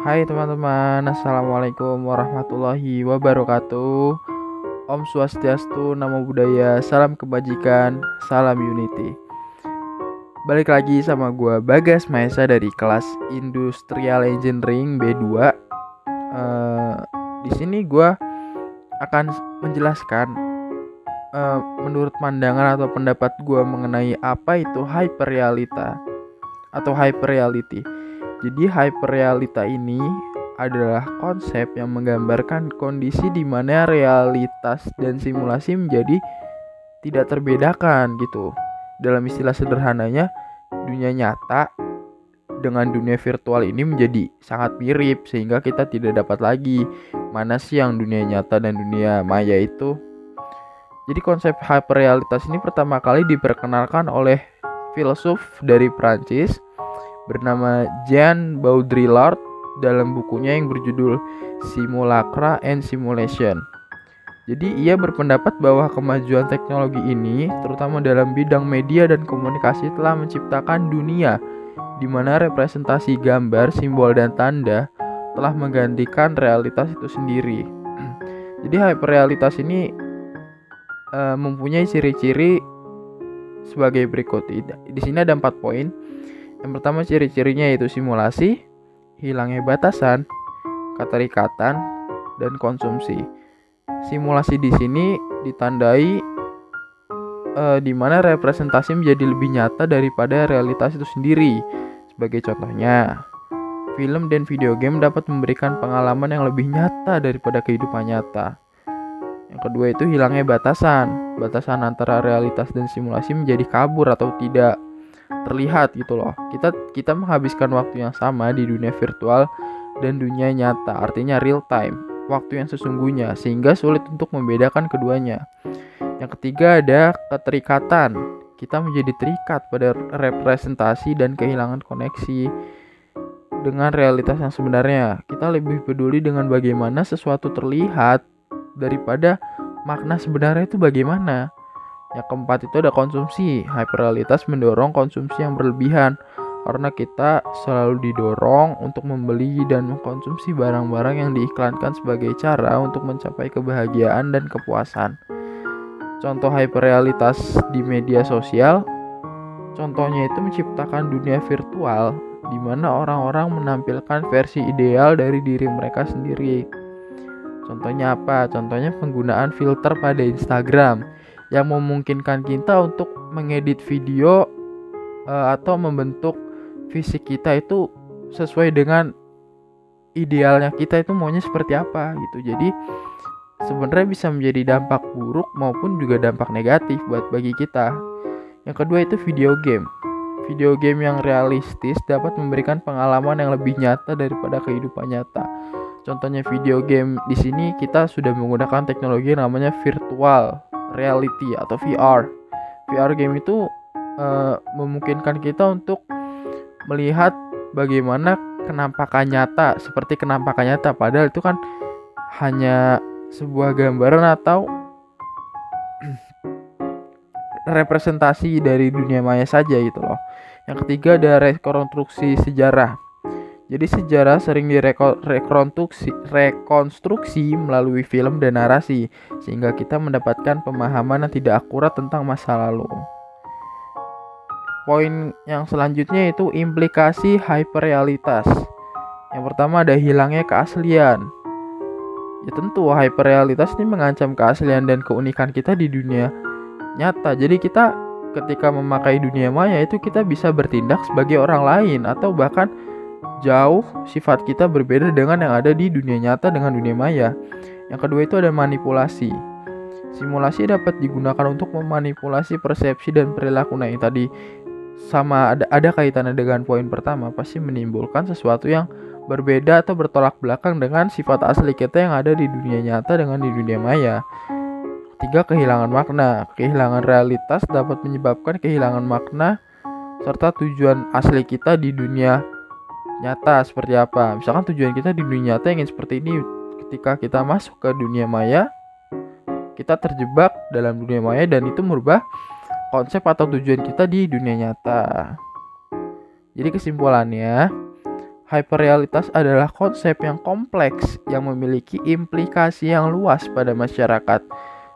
Hai teman-teman, Assalamualaikum warahmatullahi wabarakatuh. Om Swastiastu, Namo Buddhaya, Salam Kebajikan, Salam Unity. Balik lagi sama gua Bagas Maesa dari kelas Industrial Engineering B2. Di sini gua akan menjelaskan menurut pandangan atau pendapat gua mengenai apa itu hyperrealita atau hyperreality. Jadi hyperrealita ini adalah konsep yang menggambarkan kondisi di mana realitas dan simulasi menjadi tidak terbedakan gitu. Dalam istilah sederhananya, dunia nyata dengan dunia virtual ini menjadi sangat mirip sehingga kita tidak dapat lagi mana sih yang dunia nyata dan dunia maya itu. Jadi konsep hyperrealitas ini pertama kali diperkenalkan oleh filsuf dari Prancis bernama Jean Baudrillard dalam bukunya yang berjudul Simulacra and Simulation. Jadi ia berpendapat bahwa kemajuan teknologi ini, terutama dalam bidang media dan komunikasi, telah menciptakan dunia di mana representasi gambar, simbol, dan tanda telah menggantikan realitas itu sendiri. Jadi hyperrealitas ini mempunyai ciri-ciri sebagai berikut. Di sini ada 4 poin. Yang pertama, ciri-cirinya yaitu simulasi, hilangnya batasan, keterikatan, dan konsumsi. Simulasi di sini ditandai di mana representasi menjadi lebih nyata daripada realitas itu sendiri. Sebagai contohnya, film dan video game dapat memberikan pengalaman yang lebih nyata daripada kehidupan nyata. Yang kedua itu hilangnya batasan. Batasan antara realitas dan simulasi menjadi kabur atau tidak terlihat gitu loh. Kita menghabiskan waktu yang sama di dunia virtual dan dunia nyata, artinya real time, waktu yang sesungguhnya, sehingga sulit untuk membedakan keduanya. Yang ketiga ada keterikatan. Kita menjadi terikat pada representasi dan kehilangan koneksi dengan realitas yang sebenarnya. Kita lebih peduli dengan bagaimana sesuatu terlihat daripada makna sebenarnya itu bagaimana. Yang keempat itu ada konsumsi. Hyperrealitas mendorong konsumsi yang berlebihan karena kita selalu didorong untuk membeli dan mengkonsumsi barang-barang yang diiklankan sebagai cara untuk mencapai kebahagiaan dan kepuasan. Contoh hyperrealitas di media sosial, contohnya itu menciptakan dunia virtual di mana orang-orang menampilkan versi ideal dari diri mereka sendiri. Contohnya apa? Contohnya penggunaan filter pada Instagram yang memungkinkan kita untuk mengedit video atau membentuk fisik kita itu sesuai dengan idealnya kita itu maunya seperti apa gitu. Jadi sebenarnya bisa menjadi dampak buruk maupun juga dampak negatif bagi kita. Yang kedua itu video game. Video game yang realistis dapat memberikan pengalaman yang lebih nyata daripada kehidupan nyata. Contohnya video game di sini kita sudah menggunakan teknologi yang namanya virtual reality atau VR. VR game itu memungkinkan kita untuk melihat bagaimana kenampakan nyata, seperti kenampakan nyata, padahal itu kan hanya sebuah gambaran atau representasi dari dunia maya saja gitu loh. Yang ketiga ada rekonstruksi sejarah. Jadi sejarah sering rekonstruksi melalui film dan narasi, sehingga kita mendapatkan pemahaman yang tidak akurat tentang masa lalu. Poin yang selanjutnya itu implikasi hyperrealitas. Yang pertama ada hilangnya keaslian. Ya tentu hyperrealitas ini mengancam keaslian dan keunikan kita di dunia nyata. Jadi kita ketika memakai dunia maya itu kita bisa bertindak sebagai orang lain atau bahkan jauh sifat kita berbeda dengan yang ada di dunia nyata dengan dunia maya. Yang kedua itu ada manipulasi. Simulasi dapat digunakan untuk memanipulasi persepsi dan perilaku. Nah, yang tadi sama ada kaitannya dengan poin pertama, pasti menimbulkan sesuatu yang berbeda atau bertolak belakang dengan sifat asli kita yang ada di dunia nyata dengan di dunia maya. Ketiga, kehilangan makna. Kehilangan realitas dapat menyebabkan kehilangan makna serta tujuan asli kita di dunia nyata seperti apa. Misalkan tujuan kita di dunia nyata ingin seperti ini, ketika kita masuk ke dunia maya, kita terjebak dalam dunia maya dan itu merubah konsep atau tujuan kita di dunia nyata. Jadi kesimpulannya, Hyperrealitas adalah konsep yang kompleks yang memiliki implikasi yang luas pada masyarakat.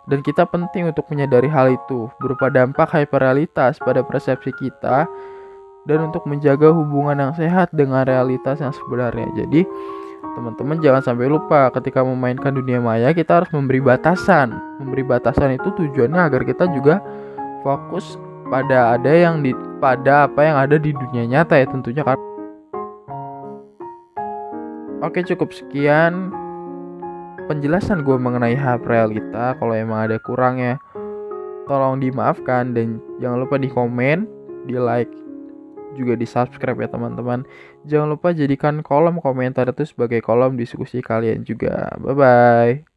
Dan kita penting untuk menyadari hal itu, berupa dampak hyperrealitas pada persepsi kita dan untuk menjaga hubungan yang sehat dengan realitas yang sebenarnya. Jadi, teman-teman jangan sampai lupa ketika memainkan dunia maya kita harus memberi batasan. Memberi batasan itu tujuannya agar kita juga fokus pada apa yang ada di dunia nyata ya tentunya kan. Oke, cukup sekian penjelasan gue mengenai hub realita. Kalau emang ada kurangnya tolong dimaafkan dan jangan lupa di komen, di like, juga di subscribe ya teman-teman. Jangan lupa jadikan kolom komentar itu sebagai kolom diskusi kalian juga. Bye bye.